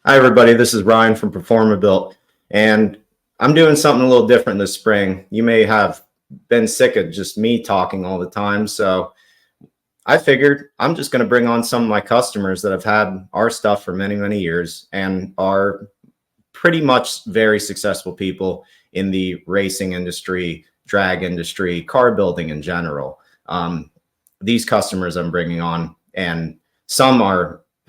Hi, everybody. This is Ryan from PerformaBuilt, and I'm doing something a little different this spring. You may have been sick of just me talking all the time, so I figured I'm just going to bring on some of my customers that have had our stuff for many, many years and are pretty much very successful people in the racing industry, drag industry, car building in general. These customers I'm bringing on, and some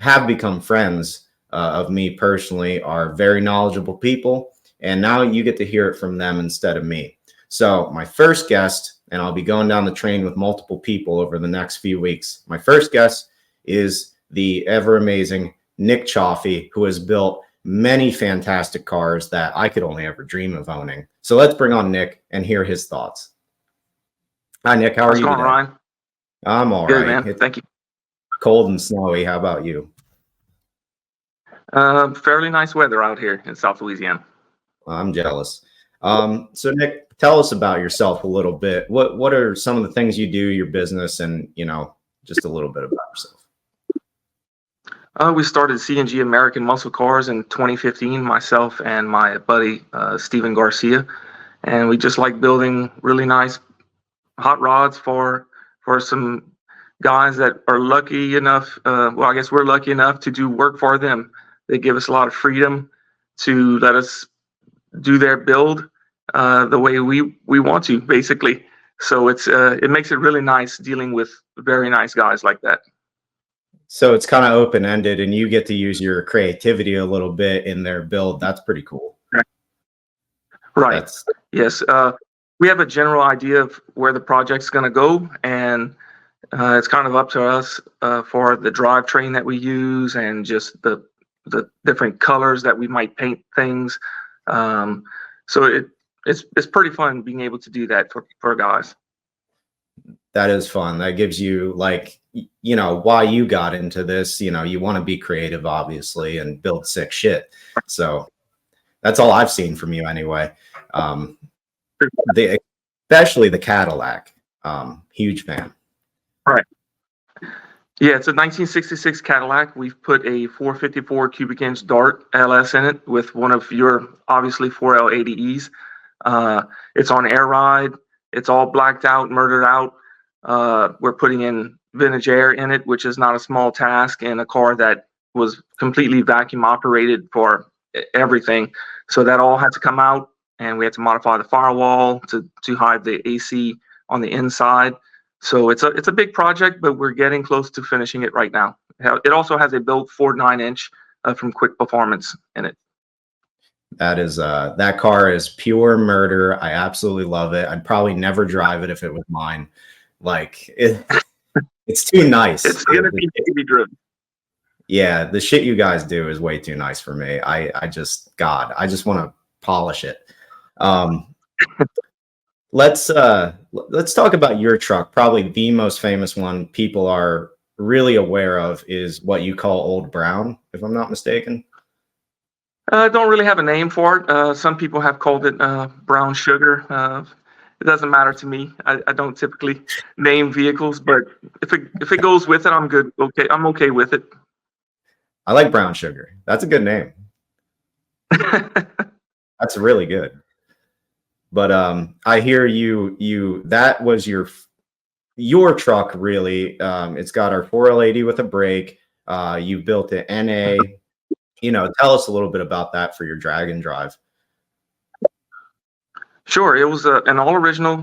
have become friends of me personally, are very knowledgeable people, and now you get to hear it from them instead of me. So my first guest, and I'll be going down the train with multiple people over the next few weeks. My first guest is the ever amazing Nick Chauffe, who has built many fantastic cars that I could only ever dream of owning. So let's bring on Nick and hear his thoughts. Hi, Nick. How are you today? Ryan? I'm all Good, right. man. Thank you. Cold and snowy. How about you? Fairly nice weather out here in South Louisiana. I'm jealous. So Nick, tell us about yourself a little bit. What are some of the things you do, your business, and just a little bit about yourself. We started C&G American Muscle Cars in 2015, myself and my buddy Steven Garcia, and we just like building really nice hot rods for some guys that are lucky enough. Well, I guess we're lucky enough to do work for them. They give us a lot of freedom to let us do their build the way we want to, basically. So it makes it really nice dealing with very nice guys like that. So it's kind of open-ended, and you get to use your creativity a little bit in their build. That's pretty cool. Right. Yes. We have a general idea of where the project's going to go, and it's kind of up to us for the drivetrain that we use and just the different colors that we might paint things. So it's pretty fun being able to do that for guys. That is fun. That gives you, like, why you got into this. You want to be creative, obviously, and build sick shit. So that's all I've seen from you anyway. Especially the Cadillac. Huge fan. Right. Yeah, it's a 1966 Cadillac. We've put a 454 cubic inch Dart LS in it with one of your obviously 4L80Es. It's on air ride. It's all blacked out, murdered out. We're putting in vintage air in it, which is not a small task in a car that was completely vacuum operated for everything. So that all had to come out, and we had to modify the firewall to hide the AC on the inside. So it's a big project, but we're getting close to finishing it right now. It also has a built Ford 9-inch from Quick Performance in it. That car is pure murder. I absolutely love it. I'd probably never drive it if it was mine. Like it's too nice. It's gonna be driven. Yeah, the shit you guys do is way too nice for me. I just want to polish it. Let's talk about your truck. Probably the most famous one people are really aware of is what you call Old Brown, if I'm not mistaken. Don't really have a name for it. Some people have called it brown sugar. It doesn't matter to me. I don't typically name vehicles, but if it goes with it, I'm good. Okay, I'm okay with it. I like brown sugar. That's a good name. That's really good. But I hear you that was your truck, really. It's got our 4L80 with a brake. You built it NA. Tell us a little bit about that for your drag and drive. Sure. It was an all original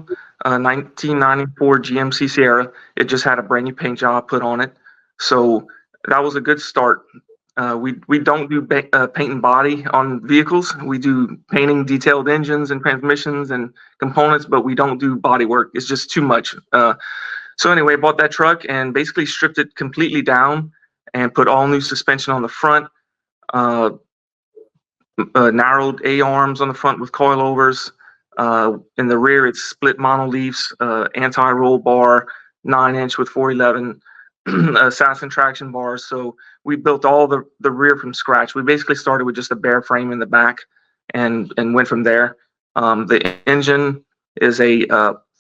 1994 GMC Sierra. It just had a brand new paint job put on it. So that was a good start. We don't do paint and body on vehicles. We do painting detailed engines and transmissions and components, but we don't do body work. It's just too much. So anyway, I bought that truck and basically stripped it completely down and put all new suspension on the front, narrowed A-arms on the front with coilovers. In the rear, it's split monoleafs, anti-roll bar, 9-inch with 411 assassin traction bars. So we built all the rear from scratch. We basically started with just a bare frame in the back and went from there. The engine is a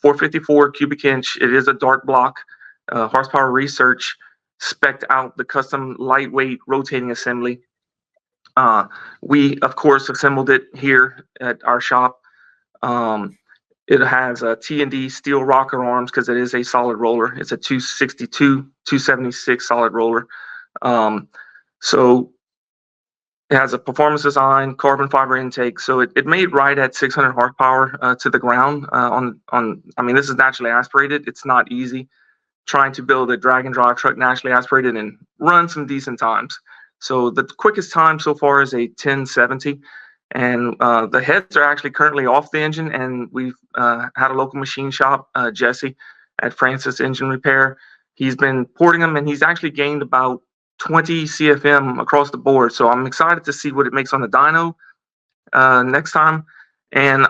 454 cubic inch. It is a Dart block. Horsepower Research spec'd out the custom lightweight rotating assembly. We, of course, assembled it here at our shop. It has a T&D steel rocker arms because it is a solid roller. It's a 262, 276 solid roller. So it has a performance design, carbon fiber intake. So it made right at 600 horsepower to the ground. I mean, this is naturally aspirated. It's not easy trying to build a drag and drive truck naturally aspirated and run some decent times. So the quickest time so far is a 1070. And the heads are actually currently off the engine, and we've had a local machine shop, Jesse at Francis Engine Repair. He's been porting them, and he's actually gained about 20 CFM across the board. So I'm excited to see what it makes on the dyno next time, and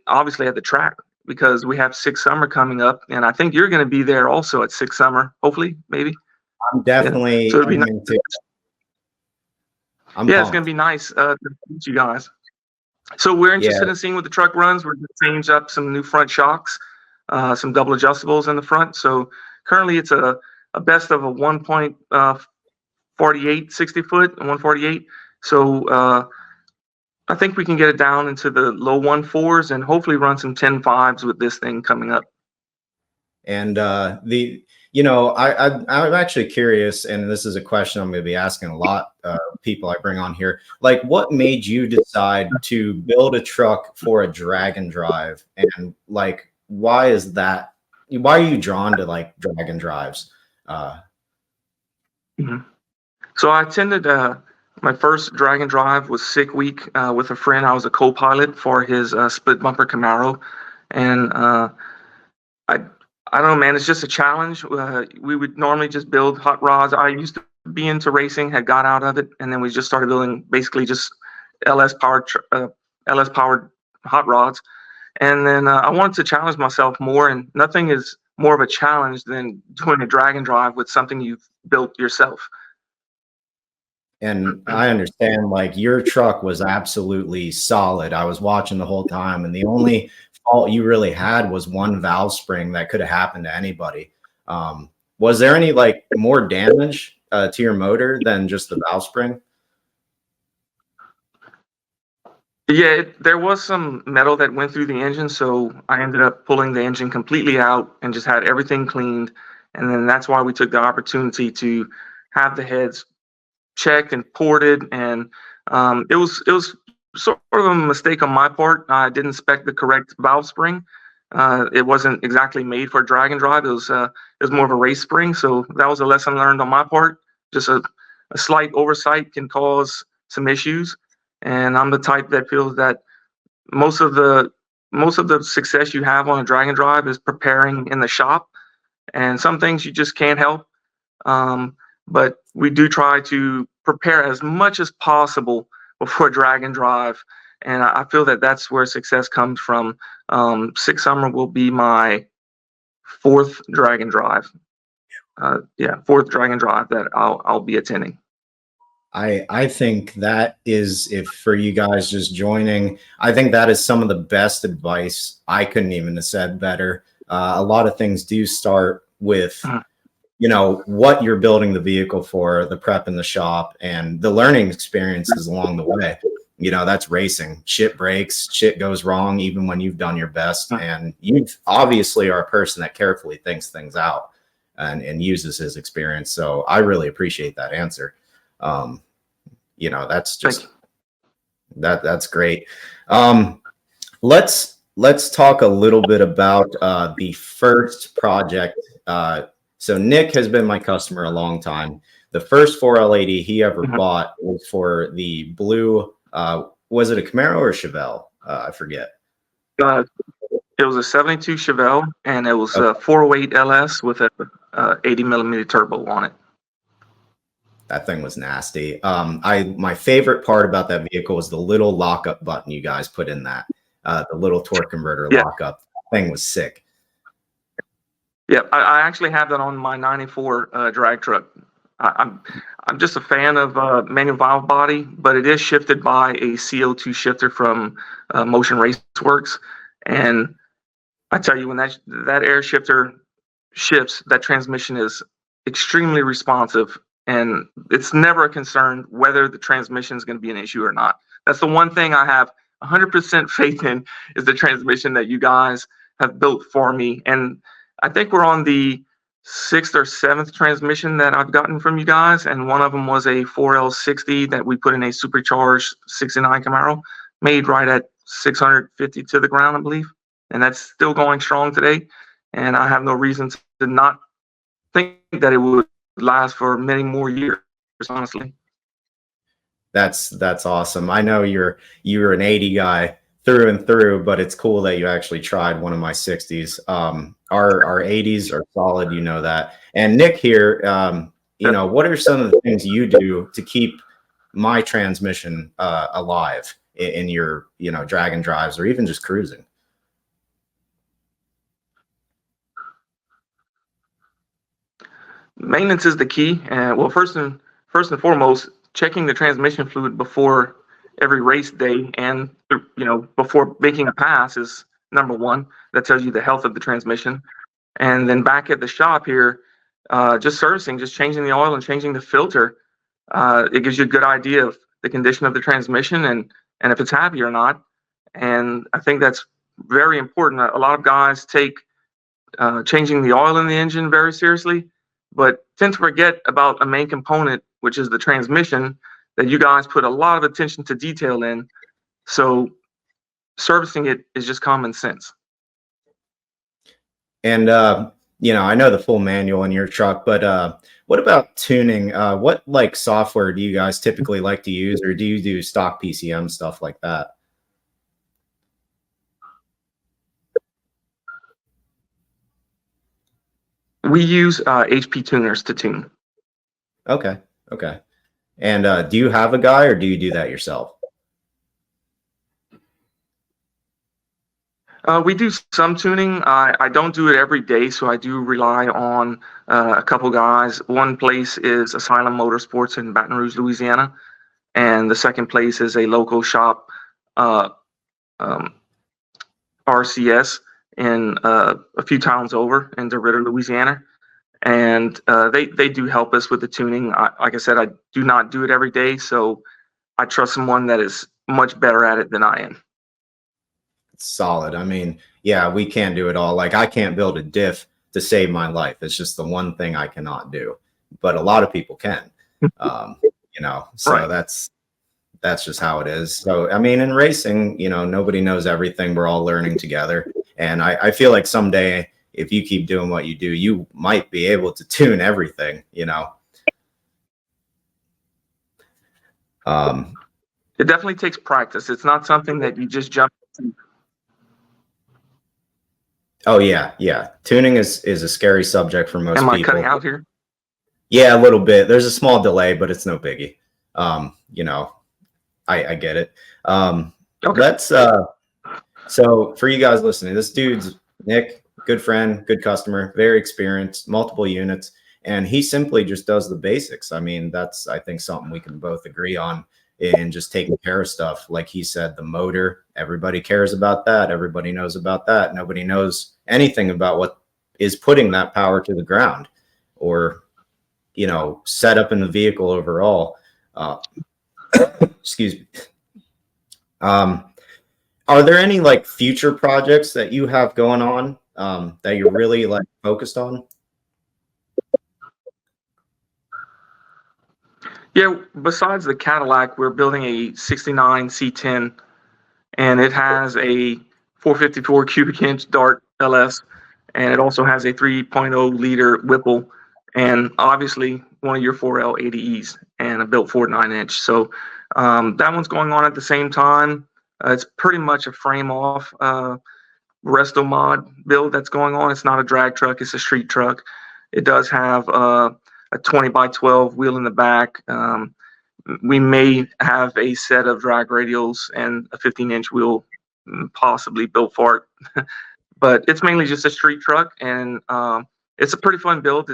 obviously at the track, because we have Six Summer coming up, and I think you're going to be there also at Six Summer, hopefully, maybe. I'm definitely. Yeah. So it'll be nice. It's going to be nice to meet you guys. So we're interested in seeing what the truck runs. We're going to change up some new front shocks, some double adjustables in the front. So currently it's a best of a 1.48 60 foot and 148. So I think we can get it down into the low 1.4s and hopefully run some 10.5s with this thing coming up. And I'm actually curious, and this is a question I'm going to be asking a lot of people I bring on here. Like, what made you decide to build a truck for a drag and drive? And like, why is that? Why are you drawn to like drag and drives? So I attended my first drag and drive was Sick Week with a friend. I was a co-pilot for his split bumper Camaro, and I don't know, man. It's just a challenge. We would normally just build hot rods. I used to be into racing, had got out of it, and then we just started building basically just LS powered hot rods. And then I wanted to challenge myself more, and nothing is more of a challenge than doing a drag and drive with something you've built yourself. And I understand, like, your truck was absolutely solid. I was watching the whole time, and the only fault you really had was one valve spring that could have happened to anybody. Was there any like more damage to your motor than just the valve spring? Yeah, there was some metal that went through the engine, so I ended up pulling the engine completely out and just had everything cleaned. And then that's why we took the opportunity to have the heads checked and ported. And it was sort of a mistake on my part. I didn't spec the correct valve spring. It wasn't exactly made for drag and drive. It was more of a race spring. So that was a lesson learned on my part. Just a slight oversight can cause some issues. And I'm the type that feels that most of the success you have on a drag and drive is preparing in the shop. And some things you just can't help. But we do try to prepare as much as possible before drag and drive. And I feel that that's where success comes from. Six Summer will be my fourth drag and drive. Fourth drag and drive that I'll be attending. I think that is, if for you guys just joining, I think that is some of the best advice. I couldn't even have said better. A lot of things do start with, what you're building the vehicle for, the prep in the shop, and the learning experiences along the way. That's racing. Shit breaks, shit goes wrong, even when you've done your best. And you obviously are a person that carefully thinks things out and uses his experience. So I really appreciate that answer. That's just that's great. Let's talk a little bit about the first project. So Nick has been my customer a long time. The first 4L80 he ever bought was for the blue. Was it a Camaro or a Chevelle? I forget. It was a 72 Chevelle, and it was a 408 LS with a 80 millimeter turbo on it. That thing was nasty. My favorite part about that vehicle was the little lockup button you guys put in that, the little torque converter lockup. That thing was sick. Yeah, I actually have that on my 94 drag truck. I'm just a fan of manual valve body, but it is shifted by a CO2 shifter from Motion Raceworks. And I tell you, when that air shifter shifts, that transmission is extremely responsive. and it's never a concern whether the transmission is going to be an issue or not. That's the one thing I have 100% faith in, is the transmission that you guys have built for me. And I think we're on the 6th or 7th transmission that I've gotten from you guys, and one of them was a 4L60 that we put in a supercharged 69 Camaro, made right at 650 to the ground, I believe, and that's still going strong today. And I have no reason to not think that it would last for many more years, honestly. That's awesome. I know you're an 80 guy through and through, but it's cool that you actually tried one of my 60s. Our 80s are solid, you know that. And Nick here, you know, what are some of the things you do to keep my transmission alive in your, you know, drag and drives or even just cruising? Maintenance is the key. And well, first and foremost, checking the transmission fluid before every race day, and you know, before making a pass, is number one. That tells you the health of the transmission. And then back at the shop here, just servicing, just changing the oil and changing the filter. It gives you a good idea of the condition of the transmission and if it's happy or not. And I think that's very important. A lot of guys take changing the oil in the engine very seriously, but tend to forget about a main component, which is the transmission, that you guys put a lot of attention to detail in. So servicing it is just common sense. And you know, I know the full manual in your truck, but what about tuning? What like software do you guys typically like to use, or do you do stock PCM stuff like that? We use HP tuners to tune. Okay. Okay. And do you have a guy, or do you do that yourself? We do some tuning. I don't do it every day, so I do rely on a couple guys. One place is Asylum Motorsports in Baton Rouge, Louisiana, and the second place is a local shop, RCS, in a few towns over in DeRidder, Louisiana. And they do help us with the tuning. Like I said, I do not do it every day, so I trust someone that is much better at it than I am. Solid. I mean, yeah, we can't do it all. Like, I can't build a diff to save my life. It's just the one thing I cannot do, but a lot of people can. You know, so Right. that's just how it is. So I mean, in racing, you know, nobody knows everything. We're all learning together, and I feel like someday, if you keep doing what you do, you might be able to tune everything, you know. It definitely takes practice. It's not something that you just jump into. Oh yeah, yeah. Tuning is a scary subject for most Am people. I cutting out here? Yeah, a little bit. There's a small delay, but it's no biggie. You know, I get it. Okay. Let's so for you guys listening, this dude's Nick, good friend, good customer, very experienced, multiple units, and he simply just does the basics. I mean, that's, I think, something we can both agree on, in just taking care of stuff. Like he said, the motor, everybody cares about that. Everybody knows about that. Nobody knows anything about what is putting that power to the ground, or, you know, set up in the vehicle overall. Excuse me. Are there any like future projects that you have going on that you're really like focused on? Yeah, besides the Cadillac, we're building a 69 C10, and it has a 454 cubic inch Dart LS, and it also has a 3.0 liter Whipple, and obviously one of your 4L 80Es and a built Ford 9-inch. So that one's going on at the same time. It's pretty much a frame off resto mod build that's going on. It's not a drag truck, it's a street truck. It does have a 20 by 12 wheel in the back. We may have a set of drag radials and a 15-inch wheel possibly built for it. But it's mainly just a street truck, and it's a pretty fun build.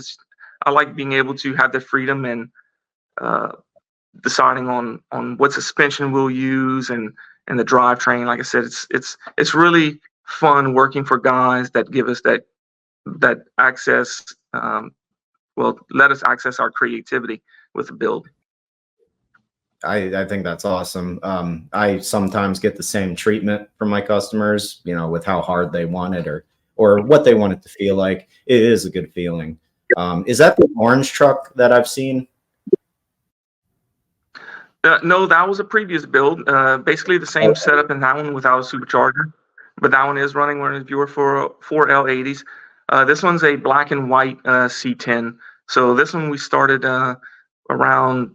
I like being able to have the freedom and deciding on what suspension we'll use and the drivetrain. Like I said, it's really fun working for guys that give us that access. Well, let us access our creativity with the build. I think that's awesome. I sometimes get the same treatment from my customers, you know, with how hard they want it or what they want it to feel like. It is a good feeling. Is that the orange truck that I've seen? No, that was a previous build. Basically the same setup in that one without a supercharger, but that one is running one of the Buick 4L80s. This one's a black and white C10. So this one we started around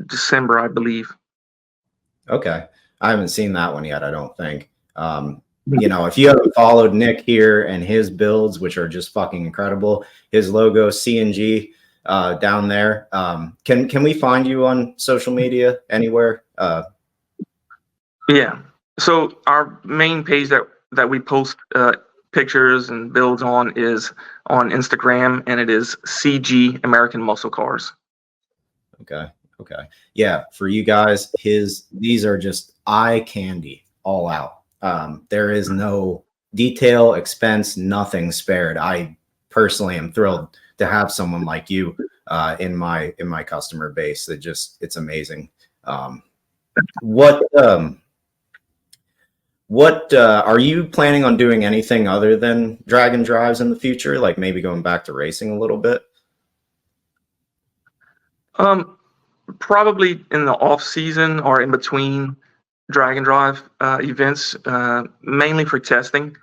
December, I believe. Okay. I haven't seen that one yet, I don't think. You know, if you haven't followed Nick here and his builds, which are just fucking incredible, his logo CNG down there. Can we find you on social media anywhere? Yeah. So our main page that we post pictures and builds on is on Instagram, and it is CG American Muscle Cars. Okay. Okay. Yeah. For you guys, these are just eye candy all out. There is no detail, expense, nothing spared. I personally am thrilled to have someone like you in my customer base. It's amazing. What are you planning on doing anything other than drag and drives in the future? Like maybe going back to racing a little bit? Probably in the off season or in between drag and drive events, mainly for testing.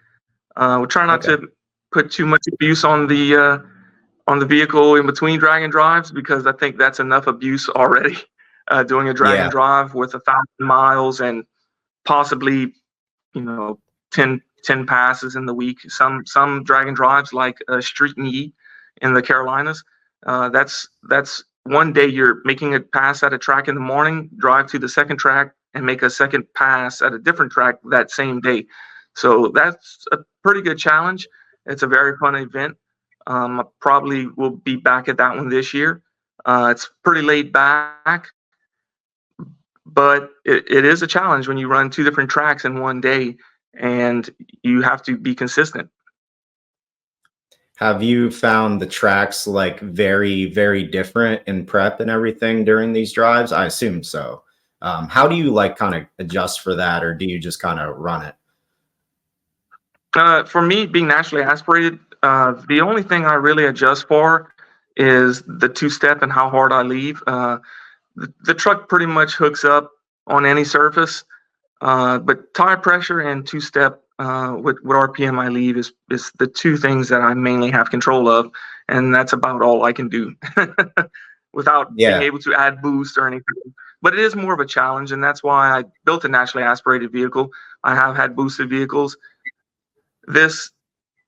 We try not to put too much abuse on the vehicle in between drag and drives, because I think that's enough abuse already. Doing a drag and drive with 1,000 miles and possibly, you know, 10 passes in the week. Some drag and drives like Street and Yeet in the Carolinas. That's one day you're making a pass at a track in the morning, drive to the second track and make a second pass at a different track that same day. So that's a pretty good challenge. It's a very fun event. I probably will be back at that one this year. It's pretty laid back, but it is a challenge when you run two different tracks in one day and you have to be consistent. Have you found the tracks like very, very different in prep and everything during these drives? I assume so. How do you like kind of adjust for that, or do you just kind of run it? For me, being naturally aspirated, the only thing I really adjust for is the two-step and how hard I leave. The truck pretty much hooks up on any surface, but tire pressure and two-step, what RPM I leave is the two things that I mainly have control of, and that's about all I can do without being able to add boost or anything. But it is more of a challenge, and that's why I built a naturally aspirated vehicle. I have had boosted vehicles. This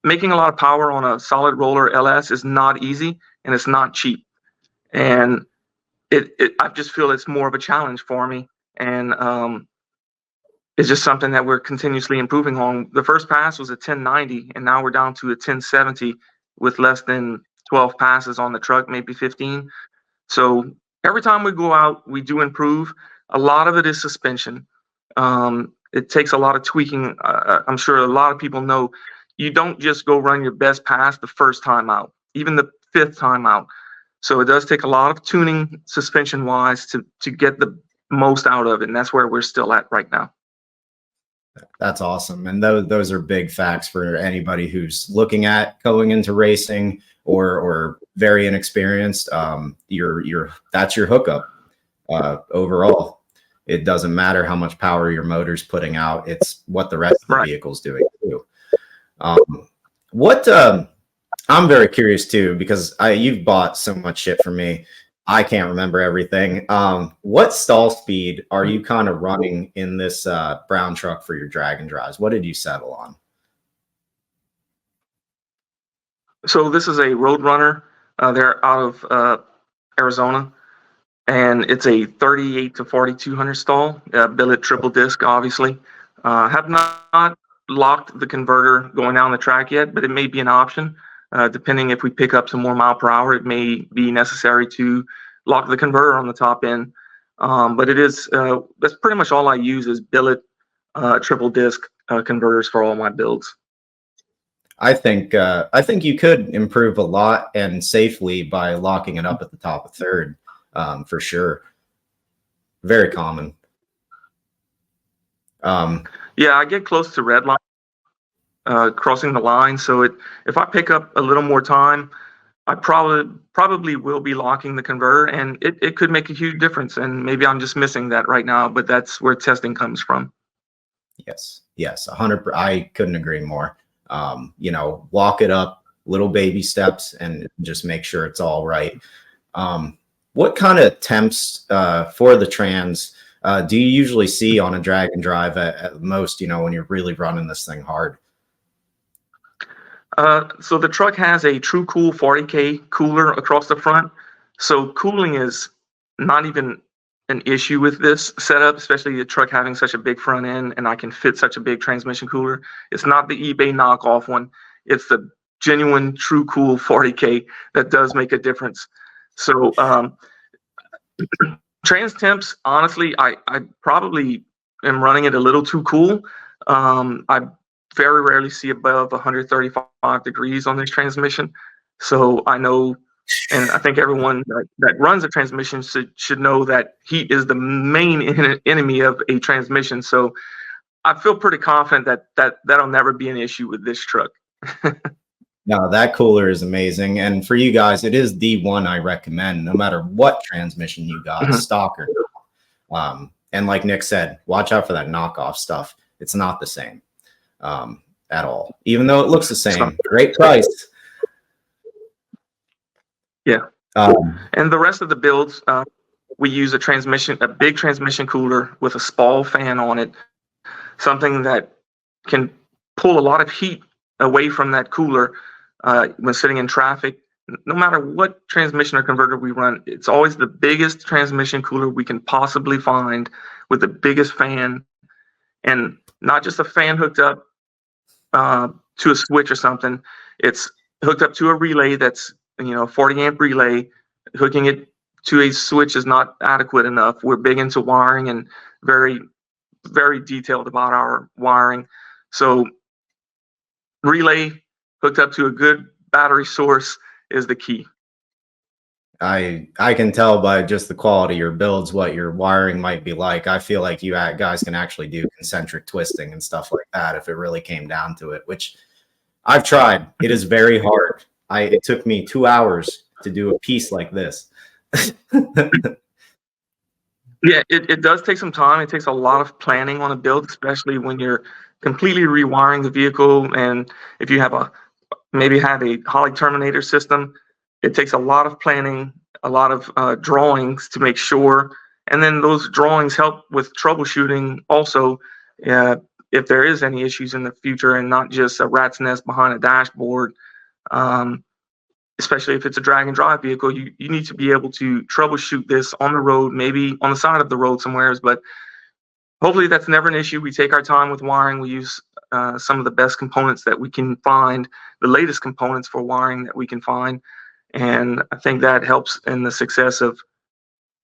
making a lot of power on a solid roller LS is not easy, and it's not cheap. And I just feel it's more of a challenge for me. And it's just something that we're continuously improving on. The first pass was a 1090, and now we're down to a 1070 with less than 12 passes on the truck, maybe 15. So every time we go out, we do improve. A lot of it is suspension. It takes a lot of tweaking. I'm sure a lot of people know you don't just go run your best pass the first time out, even the fifth time out. So it does take a lot of tuning suspension wise to get the most out of it. And that's where we're still at right now. That's awesome. And those are big facts for anybody who's looking at going into racing or very inexperienced. That's your hookup overall. It doesn't matter how much power your motor's putting out. It's what the rest of the vehicle's doing too. I'm very curious too, because you've bought so much shit from me. I can't remember everything. What stall speed are you kind of running in this brown truck for your drag and drives? What did you settle on? So this is a Roadrunner. They're out of Arizona, and it's a 38 to 4200 stall, billet triple disc, obviously. Have not locked the converter going down the track yet, but it may be an option. Depending if we pick up some more mile per hour, it may be necessary to lock the converter on the top end. But it is, that's pretty much all I use is billet triple disc converters for all my builds. I think you could improve a lot and safely by locking it up at the top of third. for sure. Very common. Yeah, I get close to red line, crossing the line. So if I pick up a little more time, I probably will be locking the converter, and it could make a huge difference. And maybe I'm just missing that right now, but that's where testing comes from. Yes, 100%. I couldn't agree more. Walk it up, little baby steps, and just make sure it's all right. What kind of temps for the trans do you usually see on a drag and drive at most, when you're really running this thing hard? So the truck has a True Cool 40K cooler across the front. So cooling is not even an issue with this setup, especially the truck having such a big front end and I can fit such a big transmission cooler. It's not the eBay knockoff one. It's the genuine True Cool 40K that does make a difference. So trans temps, honestly, I probably am running it a little too cool. I very rarely see above 135 degrees on this transmission. So I know, and I think everyone that runs a transmission should know that heat is the main enemy of a transmission. So I feel pretty confident that'll never be an issue with this truck. No, that cooler is amazing. And for you guys, it is the one I recommend, no matter what transmission you got, stock or not. And like Nick said, watch out for that knockoff stuff. It's not the same at all, even though it looks the same. Great price. Yeah. And the rest of the builds, we use a big transmission cooler with a Spall fan on it, something that can pull a lot of heat away from that cooler when sitting in traffic. No matter what transmission or converter we run, it's always the biggest transmission cooler we can possibly find with the biggest fan, and not just a fan hooked up to a switch or something. It's hooked up to a relay that's 40 amp relay. Hooking it to a switch is not adequate enough. We're big into wiring and very, very detailed about our wiring. So relay hooked up to a good battery source is the key. I can tell by just the quality of your builds what your wiring might be like. I feel like you guys can actually do concentric twisting and stuff like that if it really came down to it, which I've tried. It is very hard. It took me 2 hours to do a piece like this. Yeah, it does take some time. It takes a lot of planning on a build, especially when you're completely rewiring the vehicle. And if you have maybe have a Holly Terminator system, it takes a lot of planning, a lot of drawings to make sure. And then those drawings help with troubleshooting also, if there is any issues in the future, and not just a rat's nest behind a dashboard. Especially if it's a drag and drive vehicle, you need to be able to troubleshoot this on the road, maybe on the side of the road somewhere. But hopefully that's never an issue. We take our time with wiring. We use some of the best components that we can find, the latest components for wiring that we can find. And I think that helps in the success of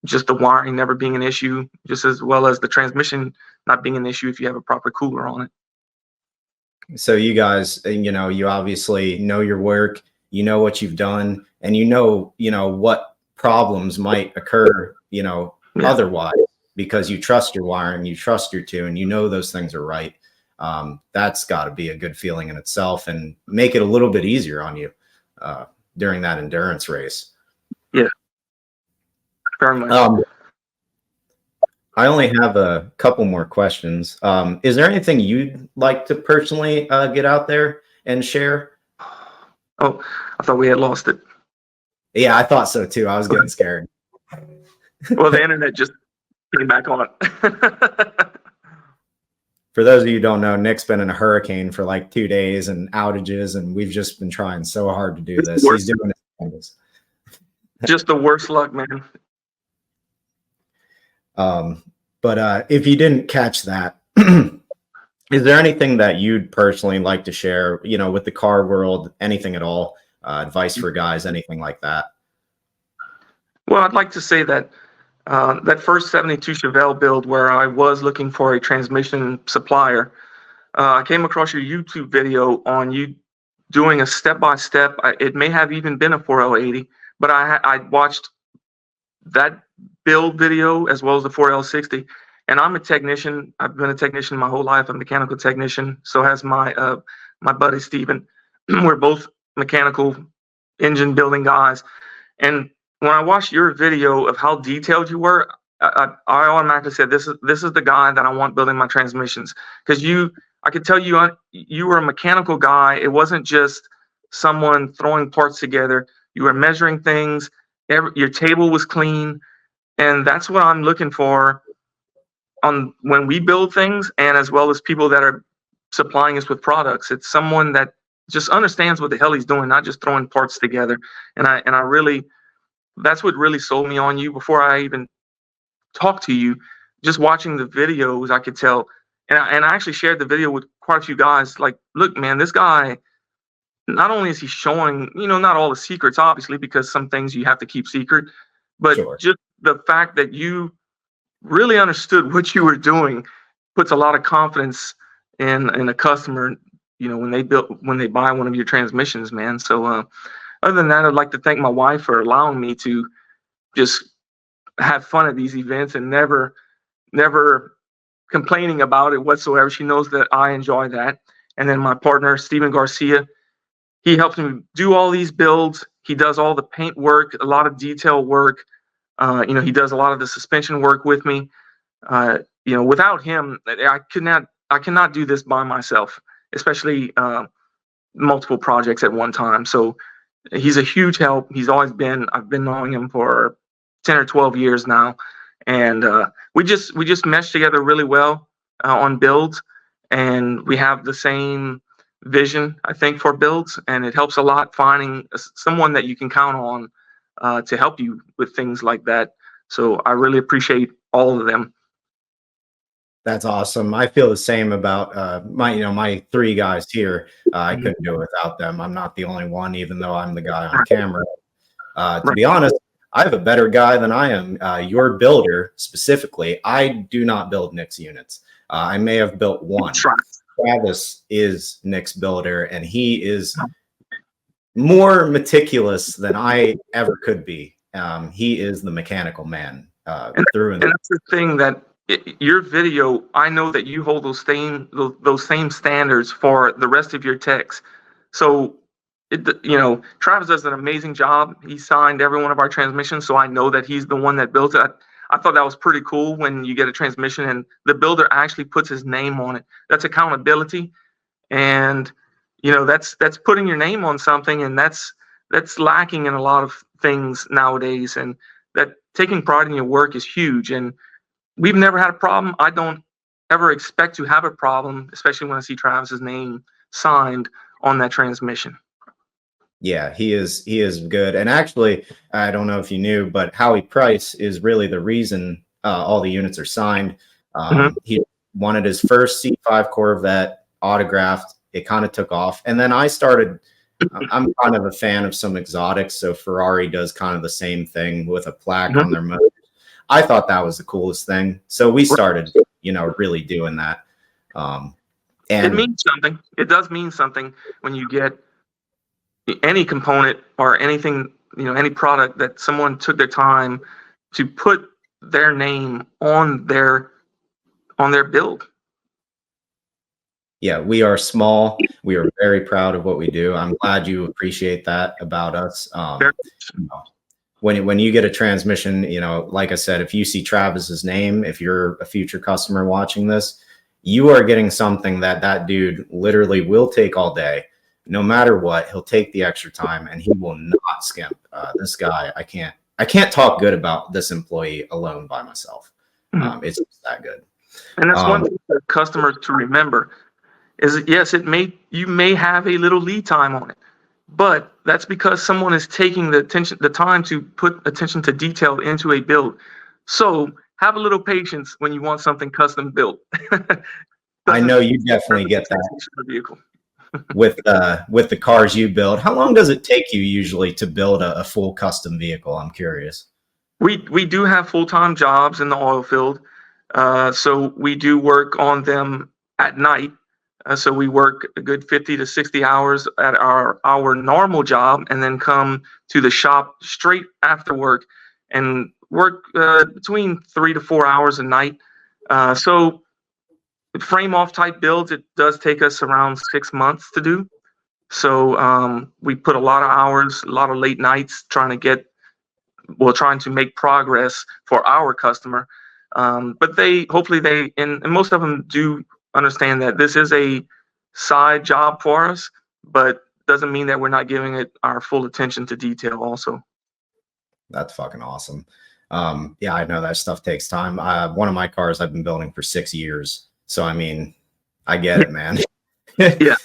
just the wiring never being an issue, just as well as the transmission not being an issue if you have a proper cooler on it. So you guys, you obviously know your work. You know what you've done, and you know what problems might occur, otherwise, because you trust your wiring, you trust your tune, those things are right. That's got to be a good feeling in itself, and make it a little bit easier on you during that endurance race. Yeah, very much. I only have a couple more questions. Is there anything you'd like to personally get out there and share? Oh, I thought we had lost it. Yeah, I thought so too. I was getting scared. Well, the internet just came back on. For those of you who don't know, Nick's been in a hurricane for like 2 days and outages, and we've just been trying so hard to do this. He's doing it. Just the worst luck, man. But if you didn't catch that, is there anything that you'd personally like to share, with the car world, anything at all, advice for guys, anything like that? Well, I'd like to say that that first 72 Chevelle build where I was looking for a transmission supplier, I came across your YouTube video on you doing a step-by-step. It may have even been a 4L80, but I watched that build video as well as the 4L60. And I'm a technician. I've been a technician my whole life. I'm a mechanical technician. So has my buddy Steven. We're both mechanical engine building guys. And when I watched your video of how detailed you were, I automatically said, this is the guy that I want building my transmissions. Because I could tell you were a mechanical guy. It wasn't just someone throwing parts together. You were measuring things. Your table was clean. And that's what I'm looking for on when we build things, and as well as people that are supplying us with products. It's someone that just understands what the hell he's doing, not just throwing parts together. And I really, that's what really sold me on you before I even talked to you. Just watching the videos, I could tell. And I actually shared the video with quite a few guys. Like, look, man, this guy, not only is he showing, not all the secrets, obviously, because some things you have to keep secret, but Sure. just the fact that you really understood what you were doing puts a lot of confidence in a customer, when they buy one of your transmissions, man. So other than that, I'd like to thank my wife for allowing me to just have fun at these events and never complaining about it whatsoever. She knows that I enjoy that. And then my partner, Steven Garcia, he helps me do all these builds. He does all the paint work, a lot of detail work. He does a lot of the suspension work with me. Without him, I cannot do this by myself, especially multiple projects at one time. So he's a huge help. I've been knowing him for 10 or 12 years now. And we just mesh together really well on builds, and we have the same vision, I think, for builds, and it helps a lot finding someone that you can count on to help you with things like that. So I really appreciate all of them. That's awesome. I feel the same about my three guys here. I couldn't do it without them. I'm not the only one, even though I'm the guy on camera. To be honest, I have a better guy than I am. Your builder specifically, I do not build Nick's units. I may have built one. Travis is Nick's builder, and he is more meticulous than I ever could be. He is the mechanical man through and through. And that's the thing, that your video, I know that you hold those same standards for the rest of your techs. So Travis does an amazing job. He signed every one of our transmissions, so I know that he's the one that built it. I thought that was pretty cool when you get a transmission and the builder actually puts his name on it. That's accountability, and that's putting your name on something, and that's lacking in a lot of things nowadays. And that taking pride in your work is huge. And we've never had a problem. I don't ever expect to have a problem, especially when I see Travis's name signed on that transmission. Yeah, he is good. And actually, I don't know if you knew, but Howie Price is really the reason all the units are signed. He wanted his first C5 Corvette autographed. It kind of took off. And then I started, I'm kind of a fan of some exotics. So Ferrari does kind of the same thing with a plaque on their motor. I thought that was the coolest thing. So we started, really doing that. And it means something. It does mean something when you get any component or anything, any product that someone took their time to put their name on their build. Yeah, we are small. We are very proud of what we do. I'm glad you appreciate that about us. When you get a transmission, like I said, if you see Travis's name, if you're a future customer watching this, you are getting something that dude literally will take all day. No matter what, he'll take the extra time, and he will not skimp. This guy, I can't talk good about this employee alone by myself. It's just that good. And that's one thing for customers to remember is, yes, you may have a little lead time on it, but that's because someone is taking the time to put attention to detail into a build. So have a little patience when you want something custom built. I know you definitely get that. Vehicle. with the cars you build. How long does it take you usually to build a full custom vehicle? I'm curious. We do have full-time jobs in the oil field, so we do work on them at night. So we work a good 50 to 60 hours at our normal job, and then come to the shop straight after work. And work between 3 to 4 hours a night. So frame off type builds, it does take us around 6 months to do. So we put a lot of hours, a lot of late nights trying to make progress for our customer. But hopefully and most of them do understand that this is a side job for us, but doesn't mean that we're not giving it our full attention to detail also. That's fucking awesome. Yeah, I know that stuff takes time. One of my cars I've been building for 6 years. So, I mean, I get it, man. Yeah.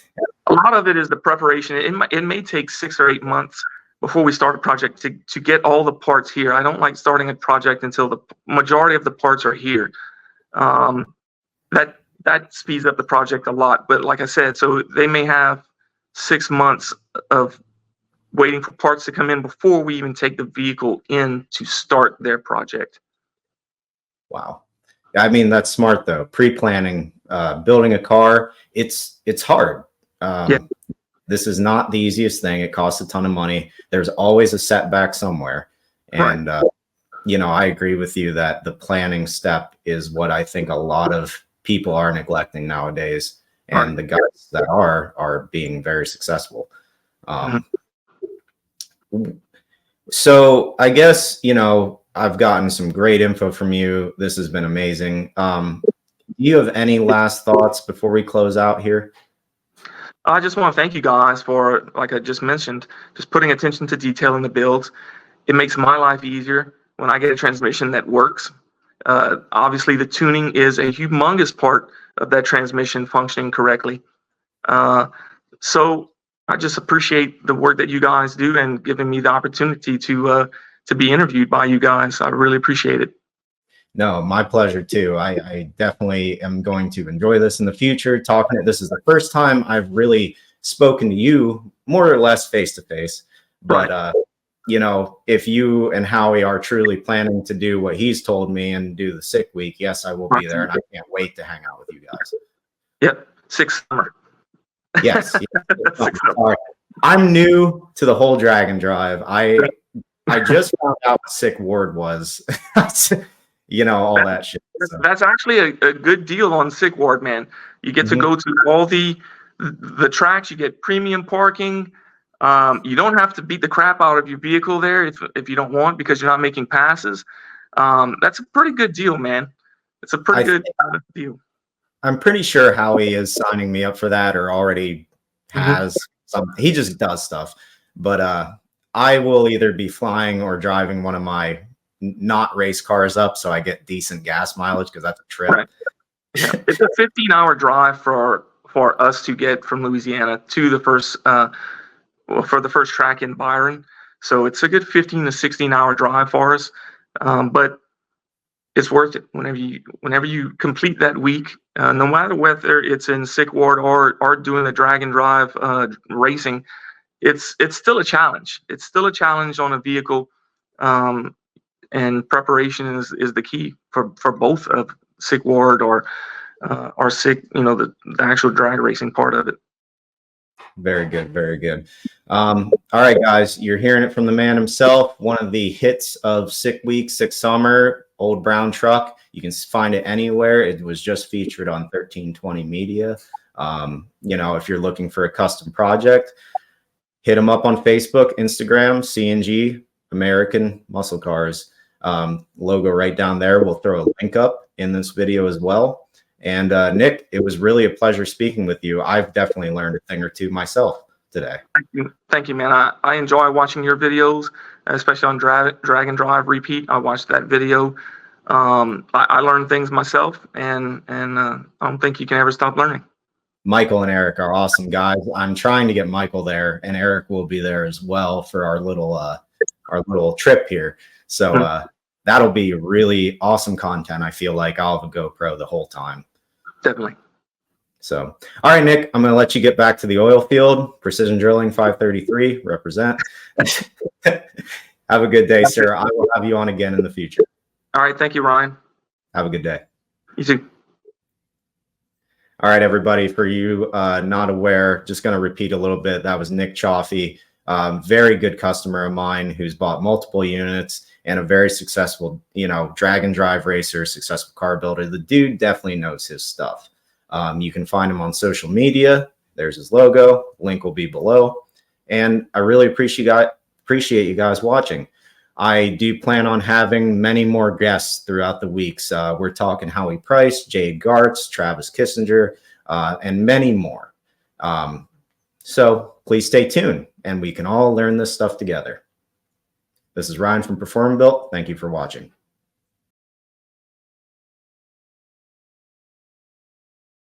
A lot of it is the preparation. It may take 6 or 8 months before we start a project to get all the parts here. I don't like starting a project until the majority of the parts are here. That speeds up the project a lot. But like I said, so they may have 6 months of waiting for parts to come in before we even take the vehicle in to start their project. Wow. I mean, that's smart though. Pre-planning, building a car, it's hard. Yeah. This is not the easiest thing. It costs a ton of money. There's always a setback somewhere. And, Right. I agree with you that the planning step is what I think a lot of people are neglecting nowadays. And the guys that are being very successful. So I guess, I've gotten some great info from you. This has been amazing. Do you have any last thoughts before we close out here? I just want to thank you guys for, like I just mentioned, just putting attention to detail in the builds. It makes my life easier when I get a transmission that works. Obviously, the tuning is a humongous part of that transmission functioning correctly. So I just appreciate the work that you guys do and giving me the opportunity to be interviewed by you guys. I really appreciate it. No, my pleasure too. I definitely am going to enjoy this in the future. This is the first time I've really spoken to you more or less face to face. But if you and Howie are truly planning to do what he's told me and do the sick week, yes, I will be there, and I can't wait to hang out with you guys. Yep, summer. Yes. Sorry. I'm new to the whole drag and drive. I just found out what sick ward was. All that shit. So. That's actually a good deal on sick ward, man. You get to go to all the tracks. You get premium parking. You don't have to beat the crap out of your vehicle there if you don't want, because you're not making passes. That's a pretty good deal, man. It's a pretty good deal. I'm pretty sure Howie is signing me up for that, or already has some. He just does stuff. But I will either be flying or driving one of my not race cars up, so I get decent gas mileage, because that's a trip. Right. Yeah. It's a 15-hour drive for us to get from Louisiana to the first for the first track in Byron. So it's a good 15 to 16-hour drive for us. But it's worth it whenever you complete that week, no matter whether it's in sick ward or doing the drag and drive racing. It's still a challenge. It's still a challenge on a vehicle, and preparation is the key for both of sick ward or sick, the actual drag racing part of it. Very good, very good. All right, guys, you're hearing it from the man himself. One of the hits of Sick Week, Sick Summer, old brown truck. You can find it anywhere. It was just featured on 1320 Media. If you're looking for a custom project, hit them up on Facebook, Instagram, CNG, American Muscle Cars. Logo right down there. We'll throw a link up in this video as well. And Nick, it was really a pleasure speaking with you. I've definitely learned a thing or two myself today. Thank you, man. I enjoy watching your videos, especially on drag and drive repeat. I watched that video. I learned things myself, and I don't think you can ever stop learning. Michael and Eric are awesome guys. I'm trying to get Michael there, and Eric will be there as well for our little trip here. So that'll be really awesome content. I feel like I'll have a GoPro the whole time. Definitely. So, all right, Nick, I'm going to let you get back to the oil field. Precision Drilling 533, represent. Have a good day, sir. I will have you on again in the future. All right. Thank you, Ryan. Have a good day. You too. All right, everybody, for you not aware, just going to repeat a little bit. That was Nick Chauffe, Very good customer of mine who's bought multiple units and a very successful, drag and drive racer, successful car builder. The dude definitely knows his stuff. You can find him on social media. There's his logo. Link will be below. And I really appreciate you guys watching. I do plan on having many more guests throughout the weeks. We're talking Howie Price, Jade Gartz, Travis Kissinger, and many more. So please stay tuned and we can all learn this stuff together. This is Ryan from PerformaBuilt. Thank you for watching.